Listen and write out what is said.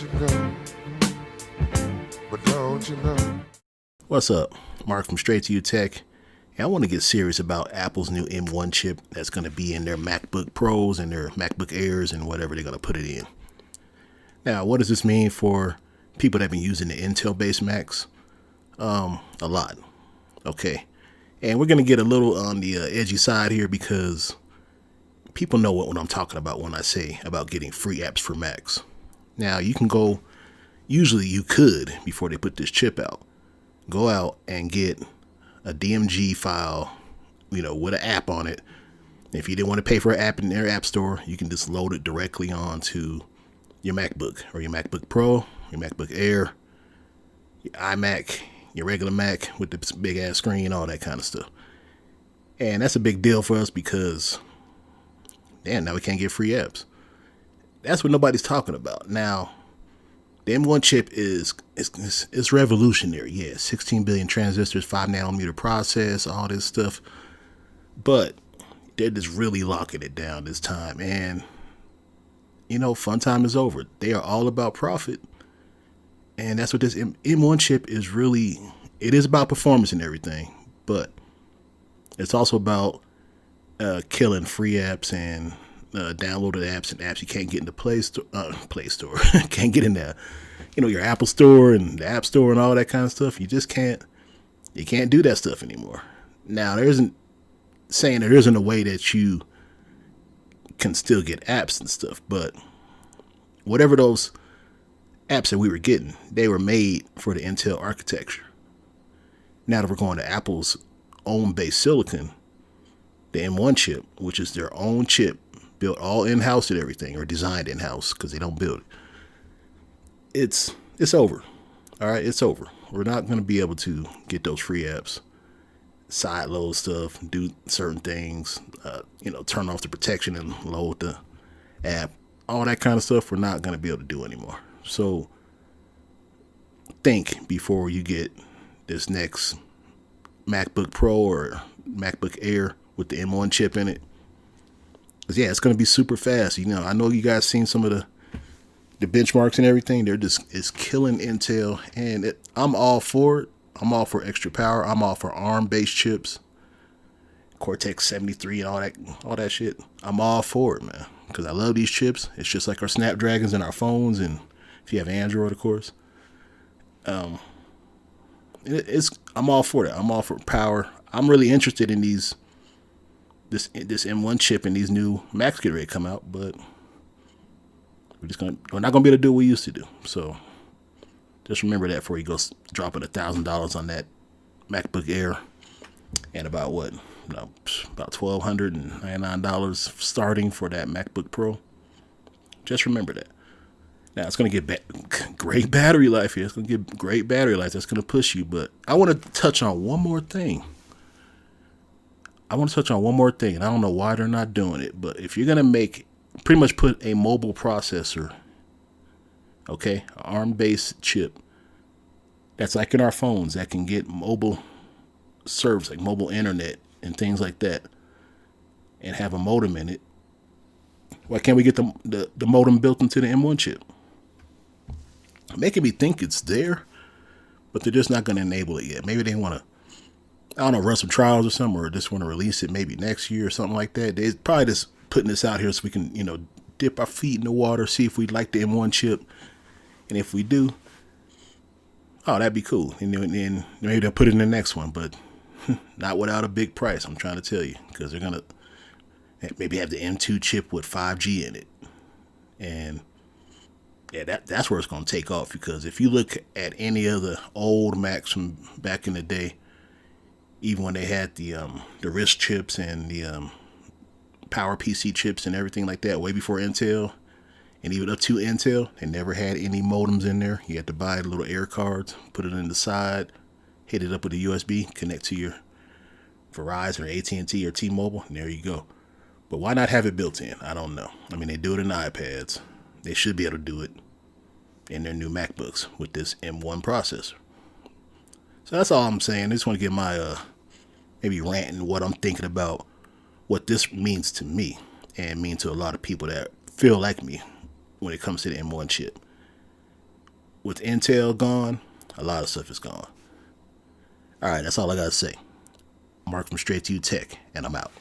you know? But don't you know? What's up? Mark from Straight to You Tech. And I want to get serious about Apple's new M1 chip that's going to be in their MacBook Pros and their MacBook Airs and whatever they're going to put it in. Now, what does this mean for people that have been using the Intel-based Macs? A lot. Okay. And we're going to get a little on the edgy side here because people know what I'm talking about when I say about getting free apps for Macs. Now, you can go, usually you could, before they put this chip out, go out and get a DMG file, with an app on it. If you didn't want to pay for an app in their app store, you can just load it directly onto your MacBook or your MacBook Pro, your MacBook Air, your iMac, your regular Mac with the big ass screen, all that kind of stuff. And that's a big deal for us because, now we can't get free apps. That's what nobody's talking about. Now, the M1 chip is revolutionary. Yeah, 16 billion transistors, 5 nanometer process, all this stuff. But they're just really locking it down this time. And, fun time is over. They are all about profit. And that's what this M1 chip is really. It is about performance and everything. But it's also about killing free apps and downloaded apps and apps you can't get in the Play Store. Can't get in there. Your Apple Store and the App Store and all that kind of stuff. You just can't do that stuff anymore. Now, there isn't saying there isn't a way that you can still get apps and stuff, but whatever those apps that we were getting, they were made for the Intel architecture. Now that we're going to Apple's own base silicon, the M1 chip, which is their own chip, built all in-house and everything, or designed in-house because they don't build it. It's over. All right, it's over. We're not going to be able to get those free apps, side load stuff, do certain things, turn off the protection and load the app, all that kind of stuff. We're not going to be able to do anymore. So think before you get this next MacBook Pro or MacBook Air with the M1 chip in it. Because, it's going to be super fast. I know you guys seen some of the benchmarks and everything. It's killing Intel. And I'm all for it. I'm all for extra power. I'm all for ARM-based chips. Cortex 73 and all that shit. I'm all for it, man. Because I love these chips. It's just like our Snapdragons and our phones. And if you have Android, of course. I'm all for that. I'm all for power. I'm really interested in this M1 chip and these new Macs get ready to come out, but we're not gonna be able to do what we used to do. So just remember that before you go dropping $1,000 on that MacBook Air and about $1,299 starting for that MacBook Pro. Just remember that. Now it's gonna get great battery life here. It's gonna get great battery life. That's gonna push you. But I want to touch on one more thing. And I don't know why they're not doing it, but if you're going to pretty much put a mobile processor, okay, ARM-based chip, that's like in our phones, that can get mobile service, like mobile internet and things like that, and have a modem in it, why can't we get the modem built into the M1 chip? Making me think it's there, but they're just not going to enable it yet. Maybe they want to, run some trials or something, or just want to release it maybe next year or something like that. They're probably just putting this out here so we can, dip our feet in the water, see if we like the M1 chip. And if we do, that'd be cool. And then maybe they'll put it in the next one, but not without a big price, I'm trying to tell you, because they're going to maybe have the M2 chip with 5G in it. And that's where it's going to take off, because if you look at any of the old Macs from back in the day, even when they had the RISC chips and the PowerPC chips and everything like that, way before Intel, and even up to Intel, they never had any modems in there. You had to buy little air cards, put it in the side, hit it up with a USB, connect to your Verizon or AT&T or T-Mobile, and there you go. But why not have it built in? I don't know. I mean, they do it in iPads. They should be able to do it in their new MacBooks with this M1 processor. So that's all I'm saying. I just want to get my maybe ranting what I'm thinking about what this means to me and mean to a lot of people that feel like me when it comes to the M1 chip. with Intel gone, a lot of stuff is gone. All right, that's all I got to say. Mark from Straight to You Tech, and I'm out.